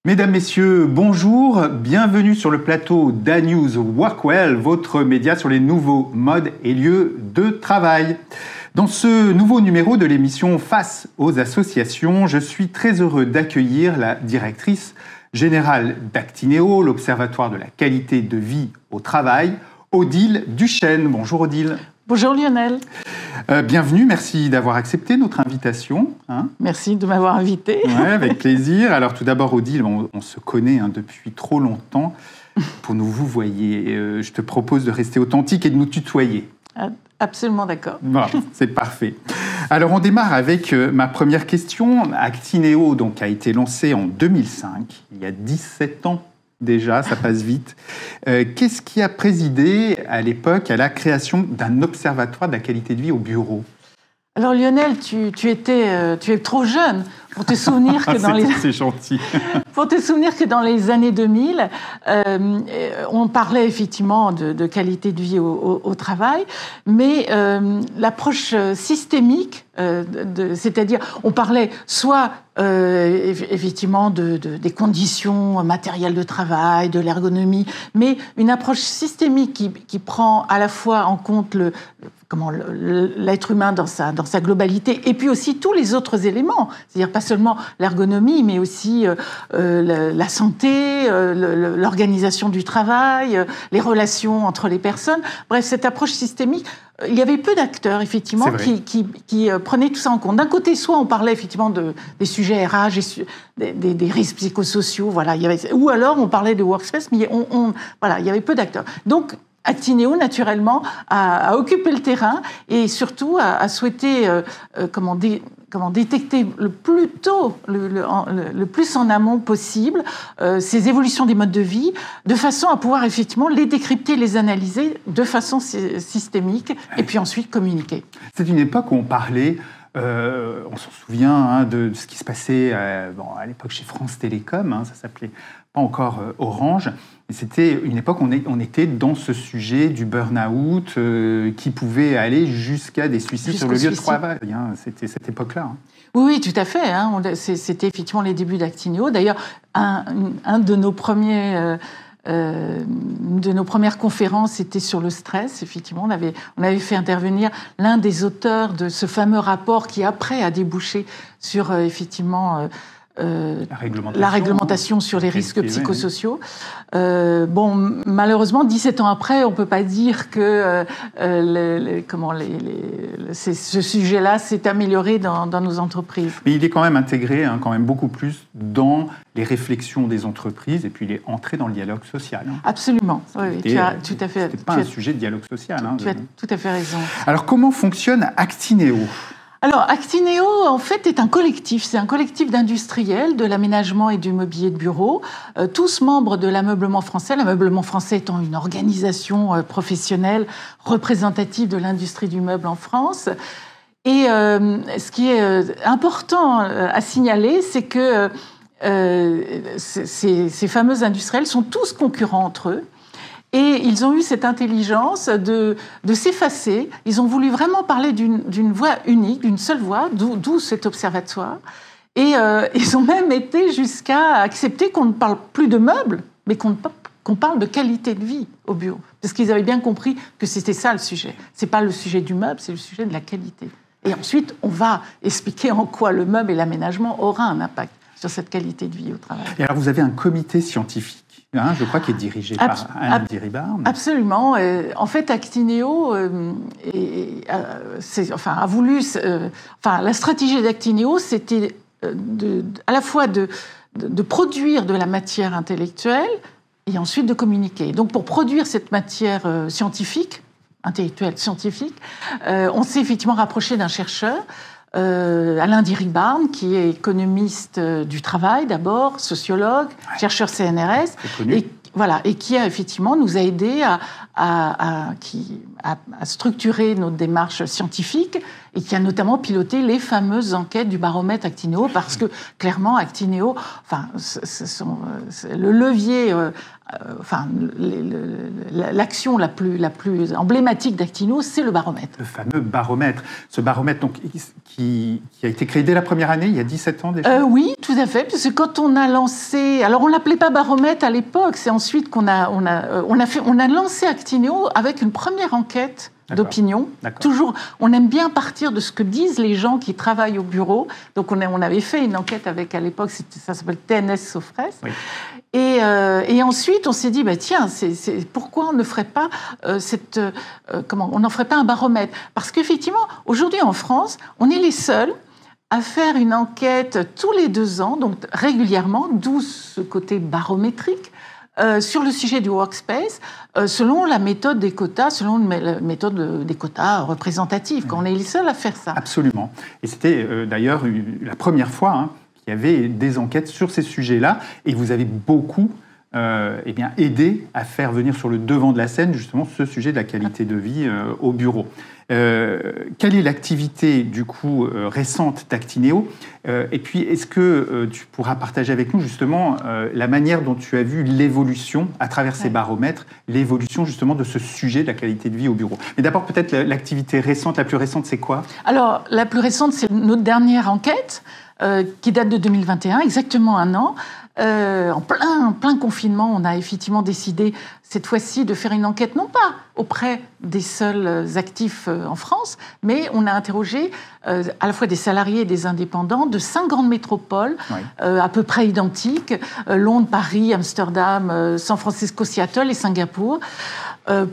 Mesdames, Messieurs, bonjour, bienvenue sur le plateau d'A-News Workwell, votre média sur les nouveaux modes et lieux de travail. Dans ce nouveau numéro de l'émission Face aux associations, je suis très heureux d'accueillir la directrice générale d'Actineo, l'Observatoire de la qualité de vie au travail, Odile Duchesne. Bonjour Odile. Bonjour Lionel. Bienvenue, merci d'avoir accepté notre invitation. Merci de m'avoir invité. Ouais, avec plaisir. Alors tout d'abord Odile, on se connaît depuis trop longtemps. Pour nous vous voyez, je te propose de rester authentique et de nous tutoyer. Absolument d'accord. Bon, c'est parfait. Alors on démarre avec ma première question. Actineo donc, a été lancé en 2005, il y a 17 ans. Déjà, ça passe vite. Qu'est-ce qui a présidé à l'époque à la création d'un observatoire de la qualité de vie au bureau ? Alors Lionel, tu es trop jeune pour te souvenir que dans C'est gentil. Pour te souvenir que dans les années 2000, on parlait effectivement de qualité de vie au travail, mais l'approche systémique, c'est-à-dire on parlait soit effectivement des conditions matérielles de travail, de l'ergonomie, mais une approche systémique qui prend à la fois en compte l'être humain dans sa globalité, et puis aussi tous les autres éléments, c'est-à-dire pas seulement l'ergonomie, mais aussi la santé, l'organisation du travail, les relations entre les personnes. Bref, cette approche systémique, il y avait peu d'acteurs, effectivement, qui prenaient tout ça en compte. D'un côté, soit on parlait effectivement des sujets RH, des risques psychosociaux, voilà, ou alors on parlait de workspace, mais il y avait peu d'acteurs. Donc, Actineo, naturellement, a occupé le terrain et surtout a souhaité détecter le plus tôt, le plus en amont possible, ces évolutions des modes de vie, de façon à pouvoir effectivement les décrypter, les analyser de façon systémique et puis ensuite communiquer. C'est une époque où on parlait, on s'en souvient, de ce qui se passait à l'époque chez France Télécom, ça s'appelait pas encore Orange. C'était une époque où on était dans ce sujet du burn-out qui pouvait aller jusqu'à des suicides sur le lieu de travail. C'était cette époque-là. Oui, tout à fait. C'était effectivement les débuts d'Actineo. D'ailleurs, une de nos premières conférences était sur le stress. Effectivement, on avait fait intervenir l'un des auteurs de ce fameux rapport qui après a débouché sur effectivement la réglementation sur les risques psychosociaux. Malheureusement, 17 ans après, on ne peut pas dire que ce sujet-là s'est amélioré dans nos entreprises. Mais il est quand même intégré, quand même beaucoup plus dans les réflexions des entreprises, et puis il est entré dans le dialogue social. Absolument, oui, tu as tout à fait. C'était pas un sujet de dialogue social. Tu as tout à fait raison. Alors, comment fonctionne Actineo ? Alors, Actineo, en fait, est un collectif. C'est un collectif d'industriels de l'aménagement et du mobilier de bureau, tous membres de l'Ameublement Français. L'Ameublement Français étant une organisation professionnelle représentative de l'industrie du meuble en France. Et ce qui est important à signaler, c'est que ces fameux industriels sont tous concurrents entre eux. Et ils ont eu cette intelligence de s'effacer. Ils ont voulu vraiment parler d'une voix unique, d'une seule voix, d'où cet observatoire. Et ils ont même été jusqu'à accepter qu'on ne parle plus de meubles, mais qu'on parle de qualité de vie au bureau. Parce qu'ils avaient bien compris que c'était ça le sujet. Ce n'est pas le sujet du meuble, c'est le sujet de la qualité. Et ensuite, on va expliquer en quoi le meuble et l'aménagement aura un impact sur cette qualité de vie au travail. Et alors, vous avez un comité scientifique, je crois, qui est dirigé par Alain Diribarne. Absolument. En fait, Actineo a voulu... la stratégie d'Actineo, c'était à la fois de produire de la matière intellectuelle et ensuite de communiquer. Donc, pour produire cette matière intellectuelle scientifique, on s'est effectivement rapproché d'un chercheur, Alain Diribarne, qui est économiste du travail d'abord, sociologue, chercheur CNRS, et qui a effectivement nous a aidés à structurer notre démarche scientifique et qui a notamment piloté les fameuses enquêtes du baromètre Actineo, parce que clairement Actineo, le levier l'action la plus emblématique d'Actino, c'est le baromètre. Le fameux baromètre. Ce baromètre donc, qui a été créé dès la première année, il y a 17 ans déjà. Oui, tout à fait. Parce que quand on a lancé... Alors, on ne l'appelait pas baromètre à l'époque. C'est ensuite qu'on a lancé Actino avec une première enquête d'opinion. Toujours, on aime bien partir de ce que disent les gens qui travaillent au bureau. Donc, on avait fait une enquête avec, à l'époque, ça s'appelle TNS Sofres. Oui. Et ensuite, on s'est dit, tiens, pourquoi on ne ferait pas on n'en ferait pas un baromètre? Parce qu'effectivement, aujourd'hui en France, on est les seuls à faire une enquête tous les 2 ans, donc régulièrement, d'où ce côté barométrique, sur le sujet du workspace, selon la méthode des quotas, représentatifs. Quand on est les seuls à faire ça. Absolument. Et c'était d'ailleurs la première fois qu'il y avait des enquêtes sur ces sujets-là, et vous avez beaucoup aidé à faire venir sur le devant de la scène justement ce sujet de la qualité de vie au bureau. Quelle est l'activité du coup récente d'Actineo, et puis est-ce que tu pourras partager avec nous justement la manière dont tu as vu l'évolution à travers ces baromètres, l'évolution justement de ce sujet de la qualité de vie au bureau. Mais d'abord peut-être l'activité récente, la plus récente, c'est quoi? Alors la plus récente, c'est notre dernière enquête qui date de 2021, exactement 1 an. En plein confinement, on a effectivement décidé cette fois-ci de faire une enquête, non pas auprès des seuls actifs en France, mais on a interrogé à la fois des salariés et des indépendants de 5 grandes métropoles, à peu près identiques, Londres, Paris, Amsterdam, San Francisco, Seattle et Singapour,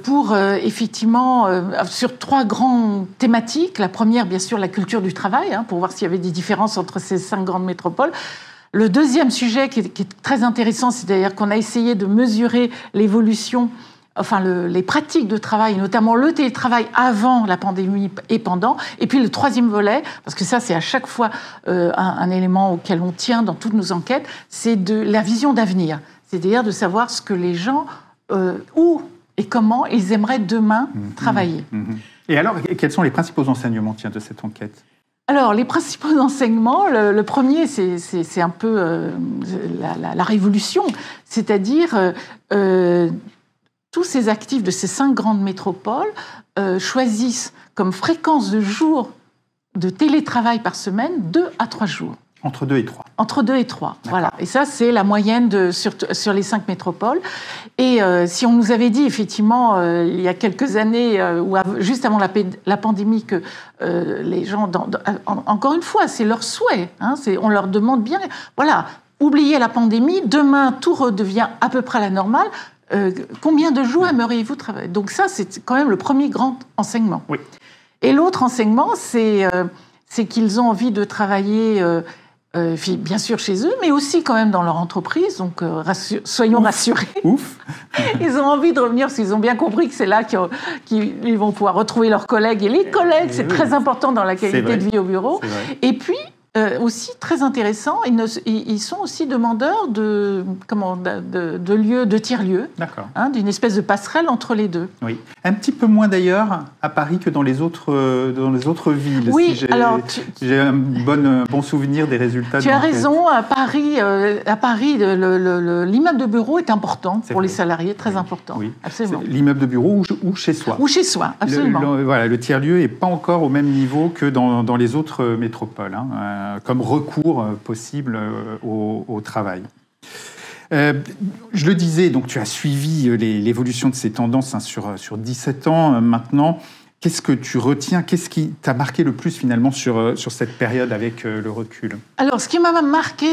pour effectivement, sur 3 grandes thématiques. La première, bien sûr, la culture du travail, pour voir s'il y avait des différences entre ces 5 grandes métropoles. Le deuxième sujet qui est très intéressant, c'est d'ailleurs qu'on a essayé de mesurer l'évolution, les pratiques de travail, notamment le télétravail avant la pandémie et pendant. Et puis le troisième volet, parce que ça c'est à chaque fois un élément auquel on tient dans toutes nos enquêtes, c'est de la vision d'avenir. C'est-à-dire de savoir ce que les gens, où et comment ils aimeraient demain travailler. Et alors, quels sont les principaux enseignements de cette enquête ? Alors, les principaux enseignements, le premier, c'est un peu la révolution, c'est-à-dire tous ces actifs de ces 5 grandes métropoles choisissent comme fréquence de jours de télétravail par semaine 2 à 3 jours. Entre 2 et 3. Entre 2 et 3, voilà. Et ça, c'est la moyenne sur les 5 métropoles. Et si on nous avait dit, effectivement, il y a quelques années, juste avant la pandémie, que les gens, encore une fois, c'est leur souhait, on leur demande bien, voilà, oubliez la pandémie, demain, tout redevient à peu près à la normale, combien de jours aimeriez-vous travailler? Donc ça, c'est quand même le premier grand enseignement. Oui. Et l'autre enseignement, c'est qu'ils ont envie de travailler... bien sûr chez eux, mais aussi quand même dans leur entreprise, donc soyons rassurés. Ouf. Ils ont envie de revenir parce qu'ils ont bien compris que c'est là qu'ils vont pouvoir retrouver leurs collègues. Et les collègues, c'est très important dans la qualité de vie au bureau. Et puis, aussi très intéressant, ils sont aussi demandeurs de lieux, de tiers-lieux, d'une espèce de passerelle entre les deux. Oui, un petit peu moins d'ailleurs à Paris que dans les autres villes. Oui, si j'ai un bon souvenir des résultats. Tu as raison, à Paris, l'immeuble de bureau est important pour les salariés, très important. Oui, absolument. L'immeuble de bureau ou chez soi. Ou chez soi, absolument. Le tiers-lieu n'est pas encore au même niveau que dans les autres métropoles. Comme recours possible au travail. Je le disais, donc tu as suivi l'évolution de ces tendances sur 17 ans maintenant. Qu'est-ce que tu retiens? Qu'est-ce qui t'a marqué le plus finalement sur cette période avec le recul? Alors, ce qui m'a marqué,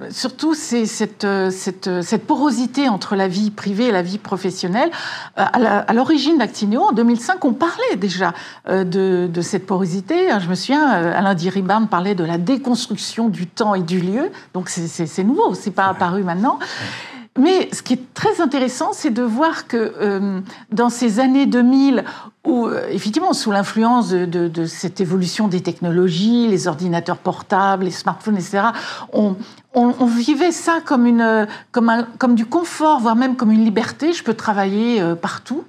surtout, c'est cette porosité entre la vie privée et la vie professionnelle. À l'origine d'Actineo, en 2005, on parlait déjà de cette porosité. Je me souviens, Alain Diribarne parlait de la déconstruction du temps et du lieu. Donc, c'est nouveau, c'est pas apparu maintenant. Mais ce qui est très intéressant, c'est de voir que dans ces années 2000, où effectivement, sous l'influence de cette évolution des technologies, les ordinateurs portables, les smartphones, etc., on vivait ça comme du confort, voire même comme une liberté. Je peux travailler partout.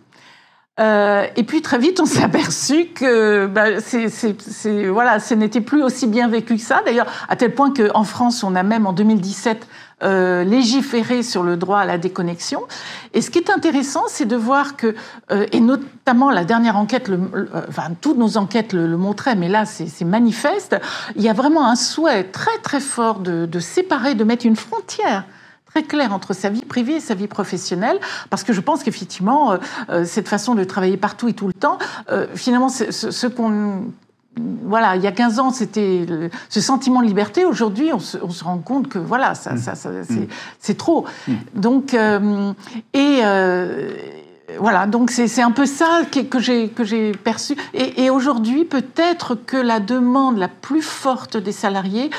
Et puis très vite, on s'est aperçu que ce n'était plus aussi bien vécu que ça. D'ailleurs, à tel point qu'en France, on a même en 2017 légiférer sur le droit à la déconnexion. Et ce qui est intéressant, c'est de voir que, et notamment la dernière enquête, toutes nos enquêtes le montraient, mais là c'est manifeste, il y a vraiment un souhait très très fort de séparer, de mettre une frontière très claire entre sa vie privée et sa vie professionnelle, parce que je pense qu'effectivement, cette façon de travailler partout et tout le temps, finalement, ce qu'on... Voilà, il y a 15 ans, c'était ce sentiment de liberté. Aujourd'hui, on se rend compte que voilà, c'est trop. Donc, voilà, donc c'est un peu ça que j'ai perçu. Et aujourd'hui, peut-être que la demande la plus forte des salariés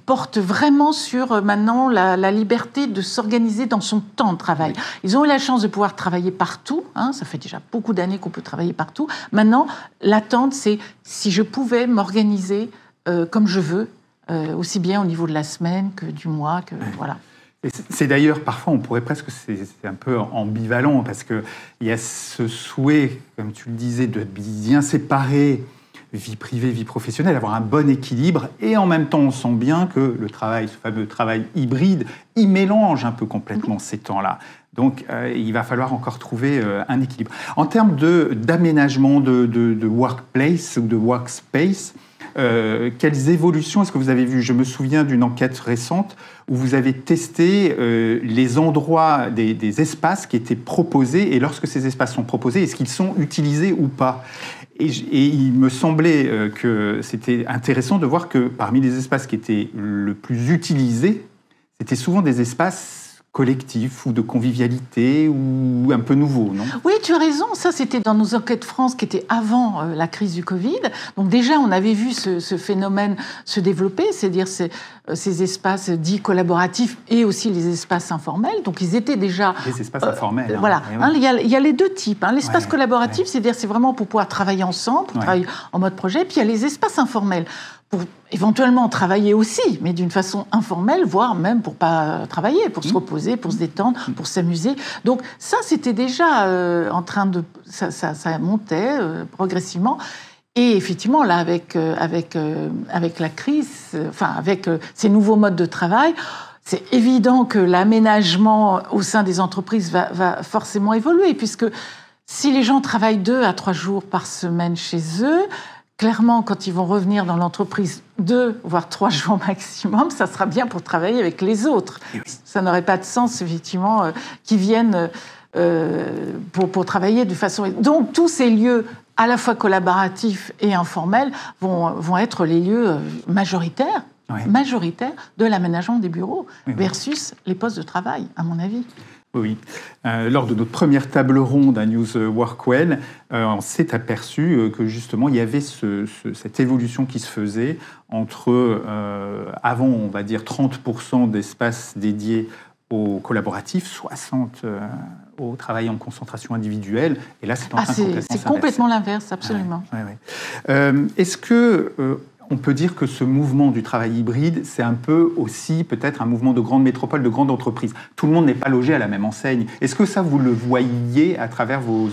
porte vraiment sur maintenant la liberté de s'organiser dans son temps de travail. Oui. Ils ont eu la chance de pouvoir travailler partout. Ça fait déjà beaucoup d'années qu'on peut travailler partout. Maintenant, l'attente, c'est si je pouvais m'organiser comme je veux, aussi bien au niveau de la semaine que du mois, que voilà. C'est d'ailleurs, parfois, on pourrait presque, c'est un peu ambivalent, parce qu'il y a ce souhait, comme tu le disais, de bien séparer vie privée, vie professionnelle, avoir un bon équilibre, et en même temps, on sent bien que le travail, ce fameux travail hybride, il mélange un peu complètement ces temps-là. Donc, il va falloir encore trouver un équilibre. En termes d'aménagement de workplace ou de workspace, quelles évolutions est-ce que vous avez vues? Je me souviens d'une enquête récente où vous avez testé les endroits des espaces qui étaient proposés, et lorsque ces espaces sont proposés, est-ce qu'ils sont utilisés ou pas? Et il me semblait que c'était intéressant de voir que parmi les espaces qui étaient le plus utilisés, c'était souvent des espaces collectif ou de convivialité ou un peu nouveau, non? Oui, tu as raison. Ça, c'était dans nos enquêtes France qui étaient avant la crise du Covid. Donc déjà, on avait vu ce phénomène se développer, c'est-à-dire ces espaces dits collaboratifs et aussi les espaces informels. Donc ils étaient déjà... Les espaces informels. Voilà. Il y a les deux types. L'espace collaboratif, c'est-à-dire c'est vraiment pour pouvoir travailler ensemble, pour travailler en mode projet. Puis il y a les espaces informels, pour éventuellement travailler aussi, mais d'une façon informelle, voire même pour pas travailler, pour se reposer, pour se détendre, pour s'amuser. Donc ça, c'était déjà en train de... Ça montait progressivement. Et effectivement, là, avec la crise, avec ces nouveaux modes de travail, c'est évident que l'aménagement au sein des entreprises va forcément évoluer, puisque si les gens travaillent 2 à 3 jours par semaine chez eux, clairement, quand ils vont revenir dans l'entreprise 2, voire 3 jours maximum, ça sera bien pour travailler avec les autres. Oui. Ça n'aurait pas de sens, effectivement, qu'ils viennent pour travailler de façon... Donc, tous ces lieux, à la fois collaboratifs et informels, vont être les lieux majoritaires de l'aménagement des bureaux versus les postes de travail, à mon avis. Oui. Lors de notre première table ronde à News Workwell, on s'est aperçu que justement il y avait cette évolution qui se faisait entre avant, on va dire 30% d'espace dédiés au collaboratif, 60% au travail en concentration individuelle, et là c'est en train de complètement s'inverser. C'est complètement l'inverse, absolument. Est-ce que on peut dire que ce mouvement du travail hybride, c'est un peu aussi peut-être un mouvement de grande métropole, de grande entreprise. Tout le monde n'est pas logé à la même enseigne. Est-ce que ça, vous le voyez à travers vos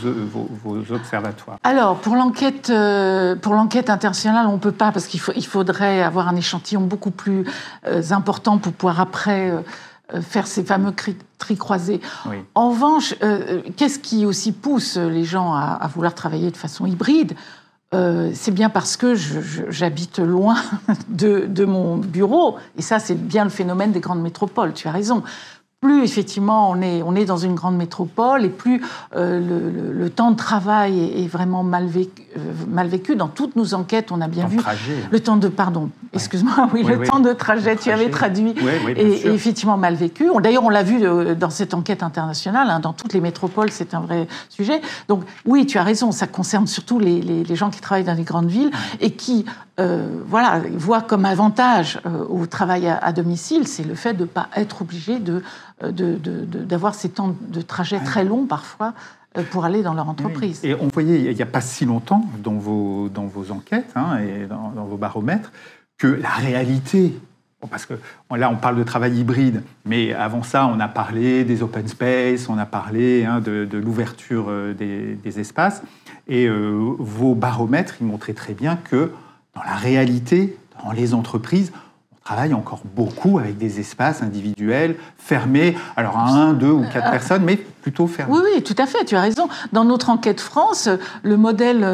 observatoires? Alors, pour l'enquête internationale, on ne peut pas, parce qu'il faudrait avoir un échantillon beaucoup plus important pour pouvoir après faire ces fameux tri croisés. Oui. En revanche, qu'est-ce qui aussi pousse les gens à vouloir travailler de façon hybride ? C'est bien parce que j'habite loin de mon bureau. Et ça, c'est bien le phénomène des grandes métropoles. Tu as raison. Plus, effectivement, on est dans une grande métropole et plus le temps de travail est vraiment mal vécu. Dans toutes nos enquêtes, on a bien vu... Le temps de... Pardon, excuse-moi. Oui, le temps de trajet, tu avais traduit. Et effectivement, mal vécu. D'ailleurs, on l'a vu dans cette enquête internationale. Dans toutes les métropoles, c'est un vrai sujet. Donc, oui, tu as raison. Ça concerne surtout les gens qui travaillent dans les grandes villes et qui... voient comme avantage au travail à domicile, c'est le fait de ne pas être obligé d'avoir ces temps de trajet très longs parfois pour aller dans leur entreprise. Oui. Et on voyait il n'y a pas si longtemps dans vos enquêtes et dans vos baromètres que la réalité, parce que là on parle de travail hybride, mais avant ça on a parlé des open space, on a parlé de l'ouverture des espaces, et vos baromètres ils montraient très bien que dans la réalité, dans les entreprises, on travaille encore beaucoup avec des espaces individuels fermés, alors à 1, 2 ou 4 personnes, mais plutôt fermés. Oui, oui, tout à fait, tu as raison. Dans notre enquête France, le modèle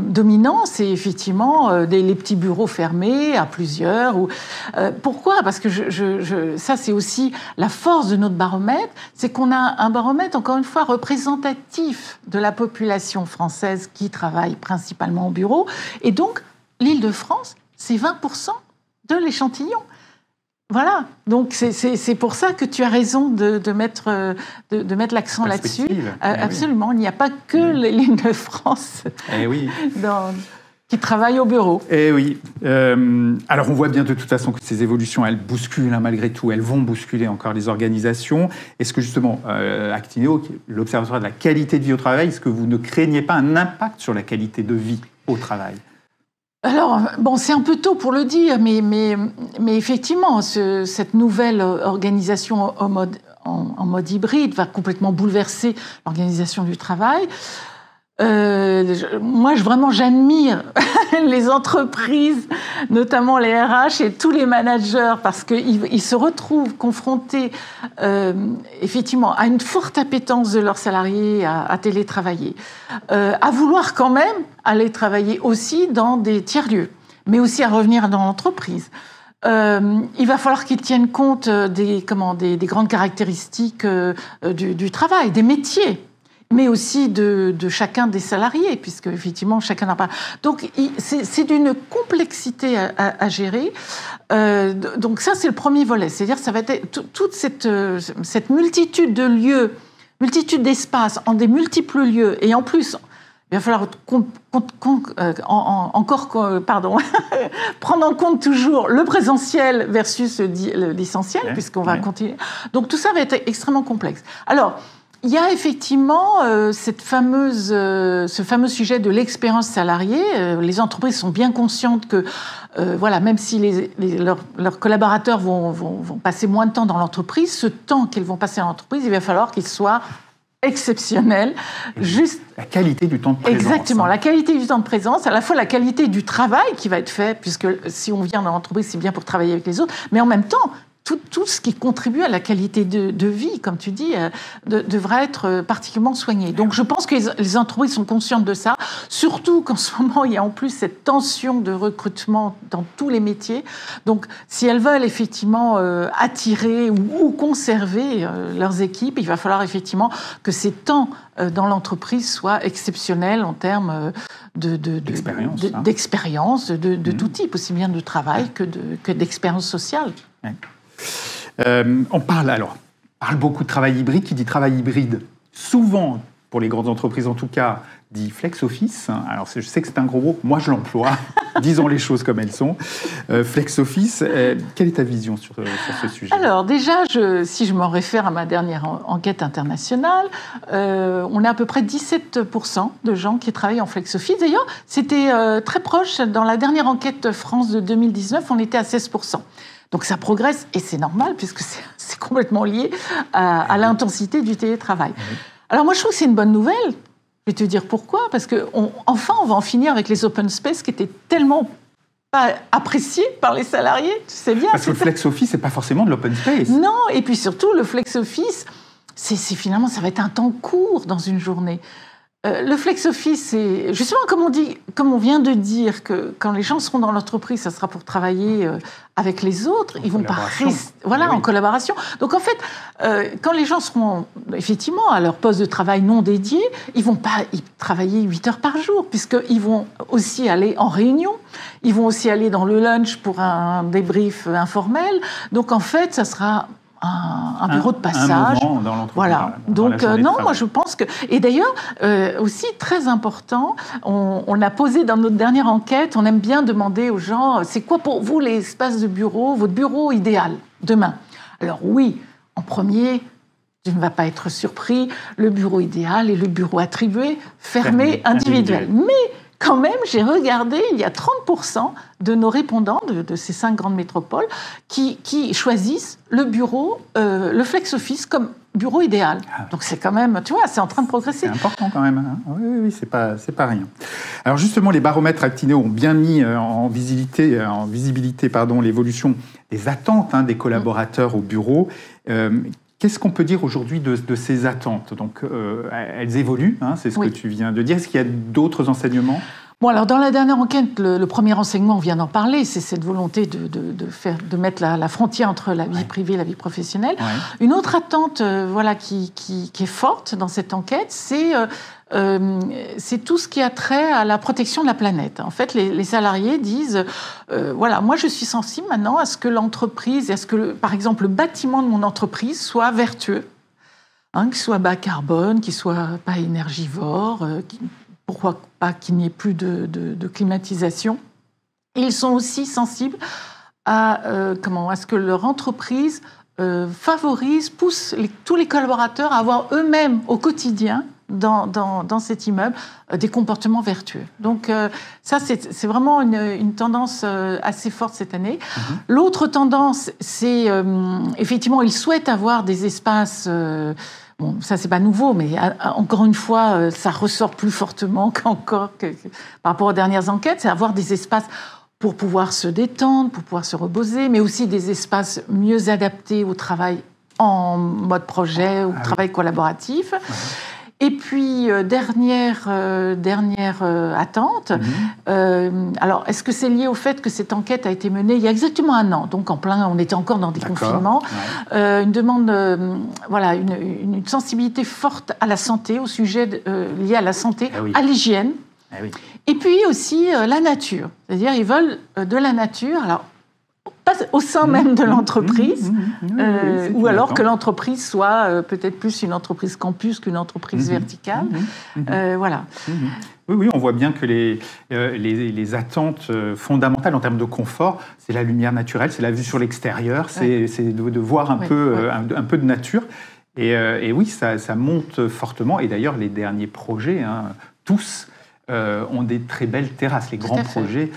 dominant, c'est effectivement les petits bureaux fermés à plusieurs. Pourquoi ? Parce que ça, c'est aussi la force de notre baromètre, c'est qu'on a un baromètre, encore une fois, représentatif de la population française qui travaille principalement au bureau. Et donc, l'Île-de-France, c'est 20% de l'échantillon. Voilà, donc c'est pour ça que tu as raison de mettre l'accent là-dessus. Absolument, il n'y a pas que l'Île-de-France qui travaillent au bureau. Eh oui. Alors on voit bien de toute façon que ces évolutions, elles bousculent malgré tout, elles vont bousculer encore les organisations. Est-ce que justement, Actineo, l'Observatoire de la qualité de vie au travail, est-ce que vous ne craignez pas un impact sur la qualité de vie au travail ? Alors, bon, c'est un peu tôt pour le dire, mais effectivement, cette nouvelle organisation en mode hybride va complètement bouleverser l'organisation du travail. Moi, vraiment, j'admire les entreprises, notamment les RH et tous les managers, parce qu'ils se retrouvent confrontés effectivement à une forte appétence de leurs salariés à télétravailler, à vouloir quand même aller travailler aussi dans des tiers-lieux, mais aussi à revenir dans l'entreprise. Il va falloir qu'ils tiennent compte des grandes caractéristiques du travail, des métiers, mais aussi de chacun des salariés, puisque effectivement chacun n'a pas. Donc c'est d'une complexité à gérer. Donc ça c'est le premier volet, c'est-à-dire ça va être toute cette multitude de lieux, multitude d'espaces en des multiples lieux, et en plus il va falloir prendre en compte toujours le présentiel versus l'essentiel, puisqu'on va continuer. Donc tout ça va être extrêmement complexe. Alors il y a effectivement ce fameux sujet de l'expérience salariée. Les entreprises sont bien conscientes que, même si leurs collaborateurs vont passer moins de temps dans l'entreprise, ce temps qu'ils vont passer dans l'entreprise, il va falloir qu'il soit exceptionnel. Juste la qualité du temps de présence. Exactement, la qualité du temps de présence, à la fois la qualité du travail qui va être fait, puisque si on vient dans l'entreprise, c'est bien pour travailler avec les autres, mais en même temps, tout ce qui contribue à la qualité de vie, comme tu dis, devra être particulièrement soigné. Donc je pense que les entreprises sont conscientes de ça, surtout qu'en ce moment, il y a en plus cette tension de recrutement dans tous les métiers. Donc si elles veulent effectivement attirer ou conserver leurs équipes, il va falloir effectivement que ces temps dans l'entreprise soient exceptionnels en termes d'expérience, de tout type, aussi bien de travail que d'expérience sociale. Ouais. On parle beaucoup de travail hybride. Qui dit travail hybride, souvent, pour les grandes entreprises en tout cas, dit flex office. Alors je sais que c'est un gros mot, moi je l'emploie, disons les choses comme elles sont. Flex office, quelle est ta vision sur ce sujet ? Alors déjà, si je me réfère à ma dernière enquête internationale, on a à peu près 17% de gens qui travaillent en flex office. D'ailleurs, c'était très proche, dans la dernière enquête France de 2019, on était à 16%. Donc ça progresse, et c'est normal, puisque c'est complètement lié à l'intensité du télétravail. Alors moi, je trouve que c'est une bonne nouvelle. Je vais te dire pourquoi. Parce qu'enfin, on va en finir avec les open space qui étaient tellement pas appréciés par les salariés. Tu sais bien. Parce que le flex office, c'est pas forcément de l'open space. Non, et puis surtout, le flex office, finalement, ça va être un temps court dans une journée. Le flex office, c'est justement comme on vient de dire que quand les gens seront dans l'entreprise, ça sera pour travailler avec les autres. Ils vont pas rester, en collaboration. Donc en fait, quand les gens seront effectivement à leur poste de travail non dédié, ils vont pas travailler 8 heures par jour, puisqu'ils vont aussi aller en réunion, ils vont aussi aller dans le lunch pour un débrief informel. Donc en fait, ça sera un bureau de passage. Un moment dans l'entreprise. Voilà. Donc non, moi je pense que... Et d'ailleurs, aussi très important, on a posé dans notre dernière enquête, on aime bien demander aux gens, c'est quoi pour vous l'espace de bureau, votre bureau idéal demain ? Alors oui, en premier, tu ne vas pas être surpris, le bureau idéal est le bureau attribué, fermé, individuel. Mais quand même, j'ai regardé, il y a 30% de nos répondants de ces 5 grandes métropoles qui choisissent le bureau, le flex office comme bureau idéal. Donc c'est quand même, tu vois, c'est en train de progresser. C'est important quand même. Hein. Oui, c'est pas rien. Alors justement, les baromètres Actineo ont bien mis en visibilité l'évolution des attentes des collaborateurs au bureau. Qu'est-ce qu'on peut dire aujourd'hui de ces attentes? Donc, elles évoluent, c'est ce que tu viens de dire. Est-ce qu'il y a d'autres enseignements? Bon, alors dans la dernière enquête, le premier enseignement, on vient d'en parler, c'est cette volonté de mettre la frontière entre la vie privée et la vie professionnelle. Ouais. Une autre attente qui est forte dans cette enquête, c'est tout ce qui a trait à la protection de la planète. En fait, les salariés disent, moi je suis sensible maintenant à ce que l'entreprise, à ce que, par exemple, le bâtiment de mon entreprise soit vertueux, qu'il soit bas carbone, qu'il soit pas énergivore, pourquoi pas qu'il n'y ait plus de climatisation. Et ils sont aussi sensibles à ce que leur entreprise pousse tous les collaborateurs à avoir eux-mêmes au quotidien dans cet immeuble des comportements vertueux. Donc ça, c'est vraiment une tendance assez forte cette année. L'autre tendance, c'est effectivement, ils souhaitent avoir des espaces... Bon, ça, c'est pas nouveau, mais encore une fois, ça ressort plus fortement par rapport aux dernières enquêtes, c'est avoir des espaces pour pouvoir se détendre, pour pouvoir se reposer, mais aussi des espaces mieux adaptés au travail en mode projet ou travail collaboratif. Et puis, dernière attente, alors est-ce que c'est lié au fait que cette enquête a été menée il y a exactement 1 an, donc on était encore dans des confinements, une demande, une sensibilité forte à la santé, au sujet lié à la santé, à l'hygiène, et puis aussi la nature, c'est-à-dire ils veulent de la nature, alors pas au sein même de l'entreprise, ou alors que l'entreprise soit peut-être plus une entreprise campus qu'une entreprise verticale. Voilà. Oui, on voit bien que les attentes fondamentales en termes de confort, c'est la lumière naturelle, c'est la vue sur l'extérieur, c'est de voir un peu de nature. Et oui, ça monte fortement. Et d'ailleurs, les derniers projets, tous, ont des très belles terrasses. Les grands projets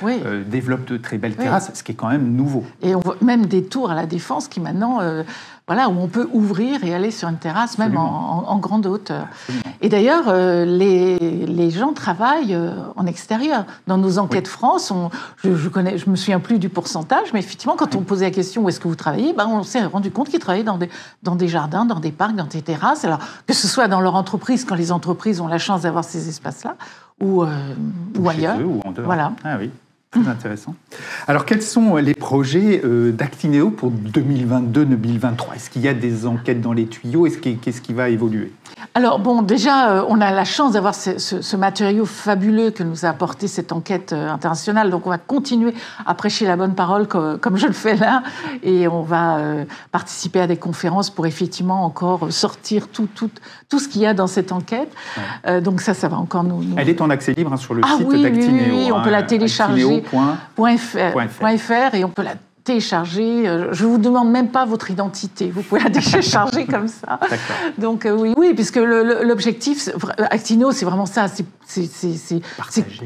développent de très belles terrasses, ce qui est quand même nouveau. Et on voit même des tours à la Défense qui maintenant, où on peut ouvrir et aller sur une terrasse, même en grande hauteur. Absolument. Et d'ailleurs, les gens travaillent en extérieur. Dans nos enquêtes France, je me souviens plus du pourcentage, mais effectivement, quand on posait la question où est-ce que vous travaillez, on s'est rendu compte qu'ils travaillaient dans des jardins, dans des parcs, dans des terrasses. Alors que ce soit dans leur entreprise, quand les entreprises ont la chance d'avoir ces espaces-là, ou ailleurs. Eux, ou en dehors. Voilà. Ah oui, très intéressant. Alors, quels sont les projets d'Actineo pour 2022-2023 ? Est-ce qu'il y a des enquêtes dans les tuyaux ? Qu'est-ce qui va évoluer ? Alors, déjà, on a la chance d'avoir ce matériau fabuleux que nous a apporté cette enquête internationale. Donc, on va continuer à prêcher la bonne parole comme je le fais là. Et on va participer à des conférences pour effectivement encore sortir tout ce qu'il y a dans cette enquête. Ouais. Donc, ça va encore nous... Elle est en accès libre sur le site d'Actineo. Oui, on peut la télécharger. .fr et on peut la télécharger. Je ne vous demande même pas votre identité. Vous pouvez la télécharger comme ça. Donc oui, puisque l'objectif, Actineo, c'est vraiment ça. C'est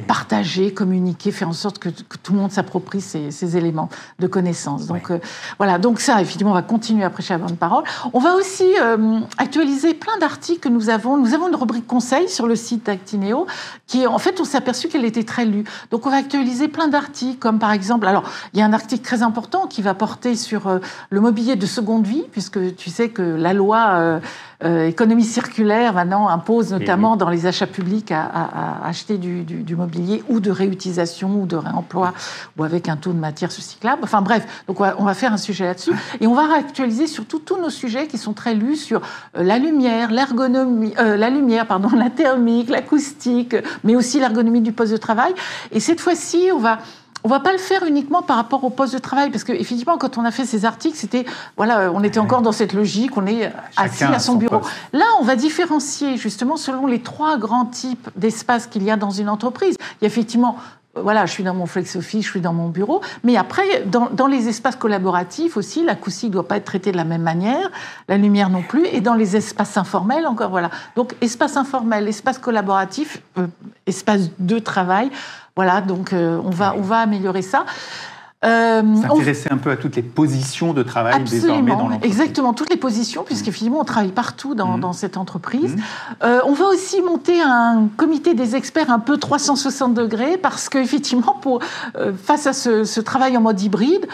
partager, communiquer, faire en sorte que tout le monde s'approprie ces éléments de connaissance. Donc voilà. Donc ça, effectivement, on va continuer à prêcher la bonne parole. On va aussi actualiser plein d'articles que nous avons. Nous avons une rubrique conseil sur le site d'Actineo qui, en fait, on s'est aperçu qu'elle était très lue. Donc on va actualiser plein d'articles, comme par exemple, alors il y a un article très important qui va porter sur le mobilier de seconde vie, puisque tu sais que la loi économie circulaire maintenant impose notamment dans les achats publics à acheter du mobilier ou de réutilisation ou de réemploi ou avec un taux de matière recyclable. Enfin bref, donc on va faire un sujet là-dessus et on va réactualiser surtout tous nos sujets qui sont très lus sur la lumière, l'ergonomie, la thermique, l'acoustique, mais aussi l'ergonomie du poste de travail. Et cette fois-ci, on va pas le faire uniquement par rapport au poste de travail, parce que effectivement, quand on a fait ces articles, on était encore dans cette logique, on est assis à son bureau. Là, on va différencier justement selon les 3 grands types d'espaces qu'il y a dans une entreprise. Il y a effectivement, je suis dans mon flex office, je suis dans mon bureau, mais après, dans les espaces collaboratifs aussi, l'acoustique ne doit pas être traitée de la même manière, la lumière non plus, et dans les espaces informels encore, voilà. Donc, espace informel, espace collaboratif, espace de travail. Voilà, donc on va améliorer ça. S'intéresser un peu à toutes les positions de travail désormais dans l'entreprise. Exactement, toutes les positions, puisqu'effectivement, on travaille partout dans cette entreprise. On va aussi monter un comité des experts un peu 360 degrés, parce qu'effectivement, face à ce travail en mode hybride,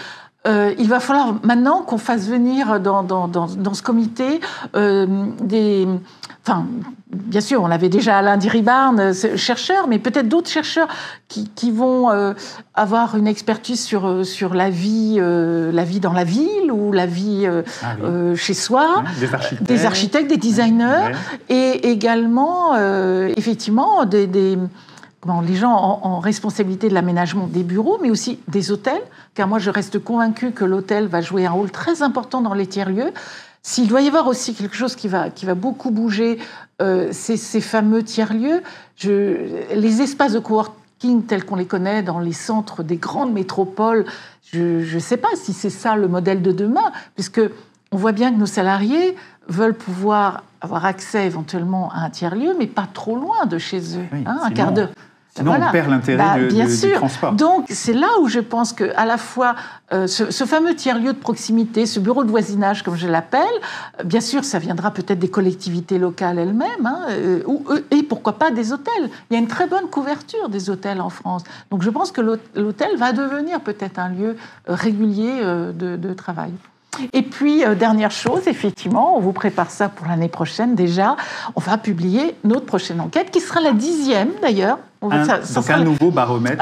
il va falloir maintenant qu'on fasse venir dans ce comité bien sûr, on avait déjà Alain Diribarne, chercheur, mais peut-être d'autres chercheurs qui vont avoir une expertise sur la vie dans la ville ou la vie chez soi, des architectes, des designers, et également, effectivement, les gens en responsabilité de l'aménagement des bureaux, mais aussi des hôtels, car moi je reste convaincue que l'hôtel va jouer un rôle très important dans les tiers-lieux. S'il doit y avoir aussi quelque chose qui va beaucoup bouger, c'est ces fameux tiers-lieux. Les espaces de coworking tels qu'on les connaît dans les centres des grandes métropoles, je ne sais pas si c'est ça le modèle de demain, puisque on voit bien que nos salariés veulent pouvoir avoir accès éventuellement à un tiers-lieu, mais pas trop loin de chez eux, un quart d'heure. Sinon, on perd l'intérêt du transport. Donc, c'est là où je pense qu'à la fois, ce fameux tiers-lieu de proximité, ce bureau de voisinage, comme je l'appelle, bien sûr, ça viendra peut-être des collectivités locales elles-mêmes, et pourquoi pas des hôtels. Il y a une très bonne couverture des hôtels en France. Donc, je pense que l'hôtel va devenir peut-être un lieu régulier de travail. Et puis, dernière chose, effectivement, on vous prépare ça pour l'année prochaine déjà. On va publier notre prochaine enquête, qui sera la 10e d'ailleurs. Donc un nouveau baromètre.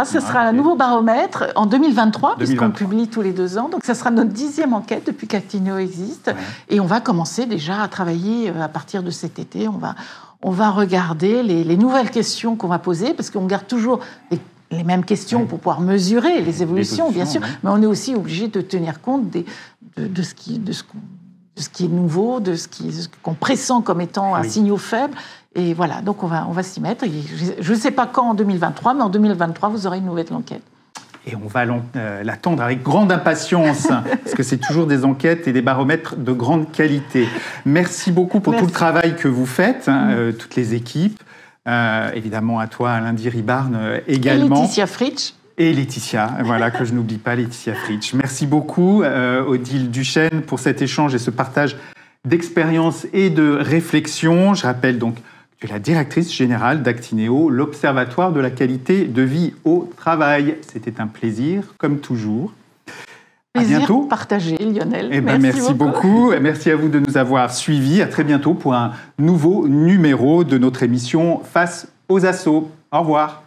Ce sera un nouveau baromètre en 2023, puisqu'on publie tous les 2 ans. Donc ça sera notre 10e enquête depuis qu'Actineo existe. Ouais. Et on va commencer déjà à travailler à partir de cet été. On va regarder les nouvelles questions qu'on va poser, parce qu'on garde toujours les mêmes questions pour pouvoir mesurer les évolutions, bien sûr, mais on est aussi obligé de tenir compte de ce qui est nouveau, de ce qu'on pressent comme étant un signal faible. Et voilà, donc on va s'y mettre. Je ne sais pas quand en 2023, mais en 2023, vous aurez une nouvelle enquête. Et on va l'attendre avec grande impatience, parce que c'est toujours des enquêtes et des baromètres de grande qualité. Merci beaucoup pour tout le travail que vous faites, toutes les équipes. Évidemment à toi, Alain Diribarne, également. Et Laetitia Fritsch. Et Laetitia, voilà, que je n'oublie pas, Laetitia Fritsch. Merci beaucoup, Odile Duchesne, pour cet échange et ce partage d'expériences et de réflexions. Je rappelle donc que tu es la directrice générale d'Actineo, l'Observatoire de la qualité de vie au travail. C'était un plaisir, comme toujours. Plaisir à bientôt. Partagé, Lionel. Merci beaucoup. Merci à vous de nous avoir suivis. À très bientôt pour un nouveau numéro de notre émission Face aux Assos. Au revoir.